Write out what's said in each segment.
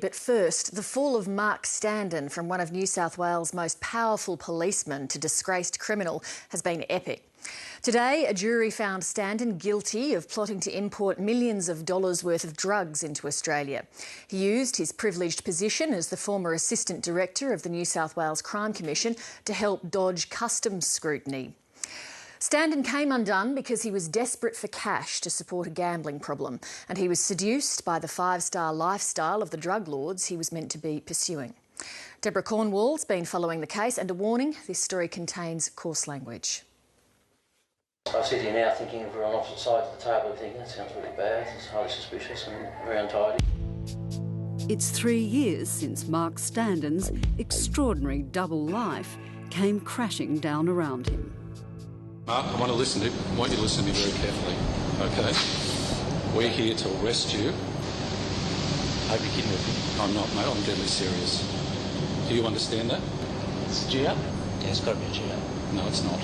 but first, the fall of Mark Standen from one of New South Wales' most powerful policemen to disgraced criminal has been epic. Today, a jury found Standen guilty of plotting to import millions of dollars worth of drugs into Australia. He used his privileged position as the former Assistant Director of the New South Wales Crime Commission to help dodge customs scrutiny. Standen came undone because he was desperate for cash to support a gambling problem, and he was seduced by the five-star lifestyle of the drug lords he was meant to be pursuing. Deborah Cornwall's been following the case, and a warning, this story contains coarse language. I sit here now thinking if we're on opposite sides of the table, thinking that sounds really bad, it's highly suspicious and very untidy. It's 3 years since Mark Standen's extraordinary double life came crashing down around him. Mark, I want you to listen to me very carefully, okay? We're here to arrest you. I hope you're kidding with me. I'm not, mate. I'm deadly serious. Do you understand that? It's a G up? Yeah, it's got to be a G up. No, it's not.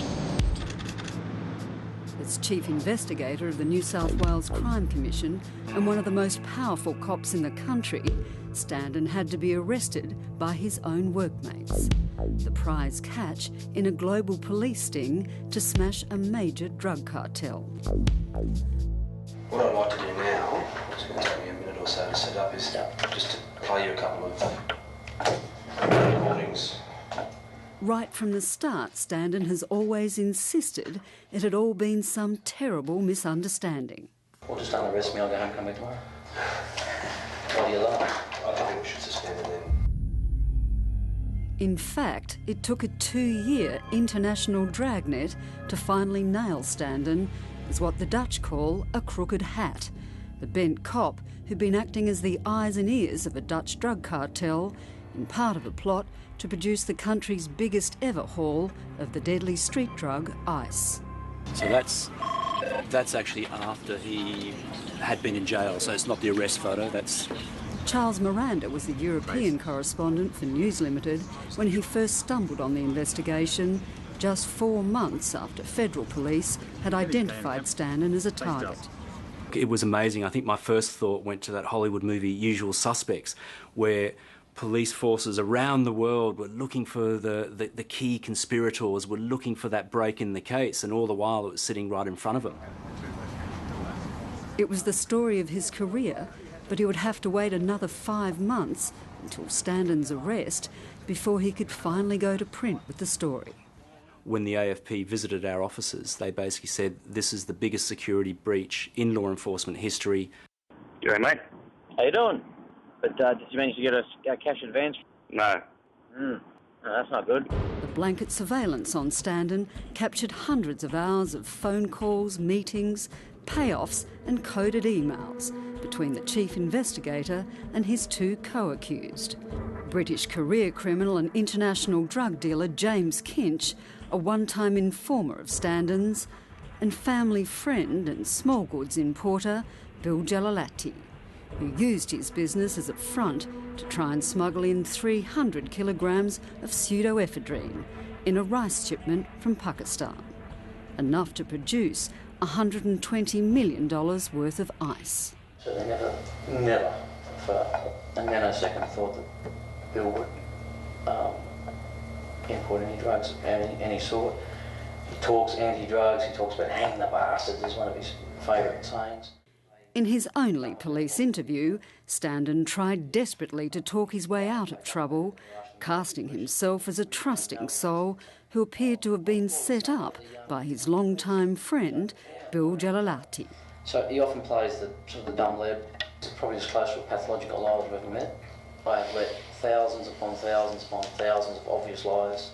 As Chief Investigator of the New South Wales Crime Commission and one of the most powerful cops in the country, Standen had to be arrested by his own workmates. The prize catch in a global police sting to smash a major drug cartel. What I'd like to do now, it's going to take me a minute or so to set up, is just to play you a couple of recordings. Right from the start, Standen has always insisted it had all been some terrible misunderstanding. Well, just don't arrest me, I'll go home and come back tomorrow. What do you like? I think we should suspend it then. In fact, it took a 2-year international dragnet to finally nail Standen as what the Dutch call a crooked hat. The bent cop who'd been acting as the eyes and ears of a Dutch drug cartel in part of a plot to produce the country's biggest ever haul of the deadly street drug ice. So that's actually after he had been in jail, so it's not the arrest photo, that's... Charles Miranda was the European correspondent for News Limited when he first stumbled on the investigation, just 4 months after federal police had identified Standen as a target. It was amazing. I think my first thought went to that Hollywood movie Usual Suspects, where police forces around the world were looking for the key conspirators, were looking for that break in the case, and all the while it was sitting right in front of them. It was the story of his career, but he would have to wait another 5 months until Standen's arrest before he could finally go to print with the story. When the AFP visited our offices, they basically said this is the biggest security breach in law enforcement history. You all right, mate? How you doing? But did you manage to get a cash advance? No. No, that's not good. The blanket surveillance on Standen captured hundreds of hours of phone calls, meetings, payoffs and coded emails between the chief investigator and his 2 co-accused. British career criminal and international drug dealer James Kinch, a one-time informer of Standen's, and family friend and small goods importer Bill Jalalati, who used his business as a front to try and smuggle in 300 kilograms of pseudoephedrine in a rice shipment from Pakistan, enough to produce $120 million worth of ice. So they never for a nanosecond thought that Bill would import any drugs of any sort. He talks anti-drugs, he talks about hanging the bastards as one of his favourite sayings. In his only police interview, Standen tried desperately to talk his way out of trouble, casting himself as a trusting soul who appeared to have been set up by his long-time friend, Bill Jalalati. So he often plays the sort of the dumb lad. It's probably as close to a pathological lie I've ever met. I have let thousands upon thousands upon thousands of obvious lies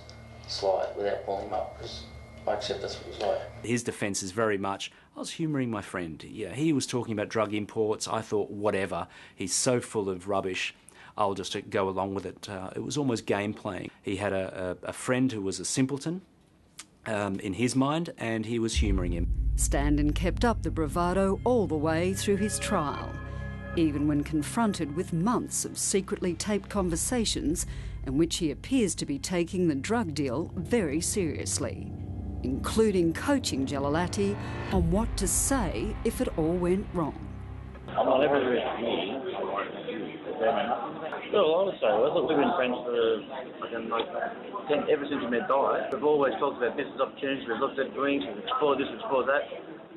slide without pulling him up, because I accept that's what he's like. His defence is very much, I was humouring my friend. Yeah, he was talking about drug imports. I thought, whatever, he's so full of rubbish, I'll just go along with it. It was almost game playing. He had a friend who was a simpleton in his mind, and he was humouring him. Standen kept up the bravado all the way through his trial, even when confronted with months of secretly taped conversations in which he appears to be taking the drug deal very seriously, including coaching Jalalati on what to say if it all went wrong. I'm not ever arresting me. Well, I would say, look, we've been friends for ever since we met Di. We've always talked about business opportunities, we've looked at drinks, we've explored this, explored that.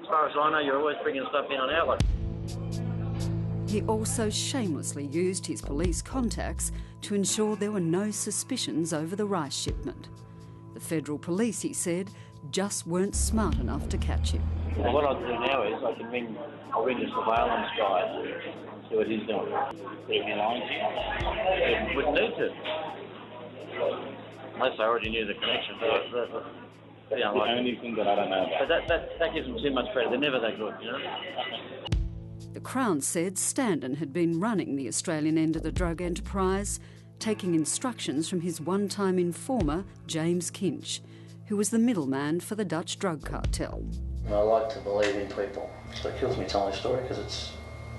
As far as I know, you're always bringing stuff in on our luck. He also shamelessly used his police contacts to ensure there were no suspicions over the rice shipment. The federal police, he said, just weren't smart enough to catch him. Well, what I'll do now is I'll ring the surveillance guy and see what he's doing. He wouldn't need to. Unless I already knew the connection. But the only thing that I don't know about. But that gives them too much credit. They're never that good, you know? The Crown said Standen had been running the Australian end of the drug enterprise, taking instructions from his one-time informer, James Kinch, who was the middleman for the Dutch drug cartel. I like to believe in people, so it kills me telling a story because it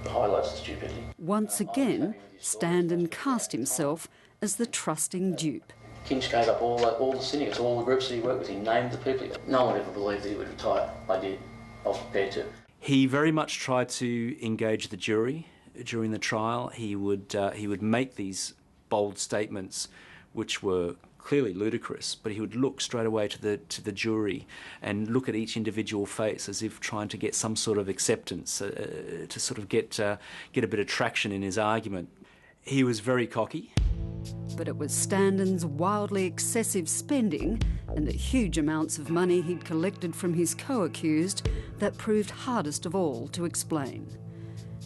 highlights the stupidity. Once again, Standen cast himself as the trusting dupe. Kinch gave up all the syndicates, all the groups that he worked with. He named the people. No one ever believed that he would retire. I did. I was prepared to. He very much tried to engage the jury during the trial. He would make these bold statements, which were clearly ludicrous, but he would look straight away to the jury and look at each individual face as if trying to get some sort of acceptance, to sort of get a bit of traction in his argument. He was very cocky. But it was Standen's wildly excessive spending and the huge amounts of money he'd collected from his co-accused that proved hardest of all to explain.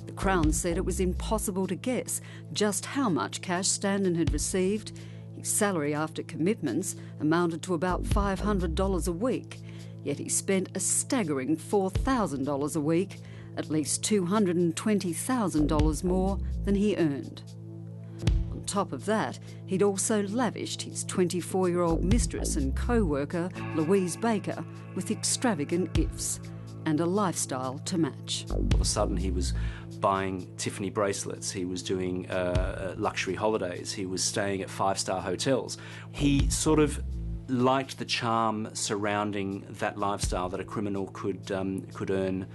The Crown said it was impossible to guess just how much cash Standen had received. His salary after commitments amounted to about $500 a week, yet he spent a staggering $4,000 a week, at least $220,000 more than he earned. On top of that, he'd also lavished his 24-year-old mistress and co-worker, Louise Baker, with extravagant gifts and a lifestyle to match. All of a sudden he was buying Tiffany bracelets, he was doing luxury holidays, he was staying at five-star hotels. He sort of liked the charm surrounding that lifestyle, that a criminal could earn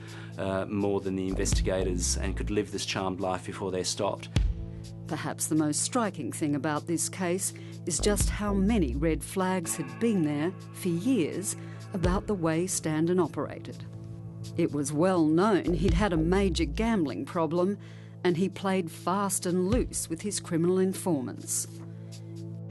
more than the investigators and could live this charmed life before they're stopped. Perhaps the most striking thing about this case is just how many red flags had been there for years about the way Standen operated. It was well known he'd had a major gambling problem and he played fast and loose with his criminal informants.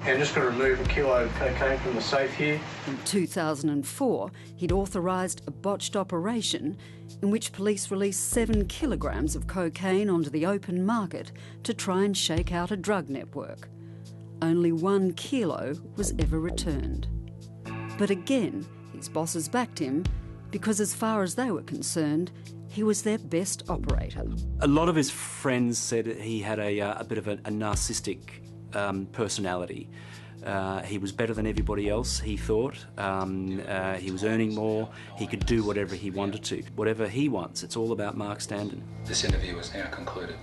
I'm just going to remove a kilo of cocaine from the safe here. In 2004, he'd authorised a botched operation in which police released 7 kilograms of cocaine onto the open market to try and shake out a drug network. Only 1 kilo was ever returned. But again, his bosses backed him because as far as they were concerned, he was their best operator. A lot of his friends said he had a bit of a narcissistic personality. He was better than everybody else, he thought. He was earning more. He could do whatever he wanted to. Whatever he wants, it's all about Mark Standen. This interview is now concluded.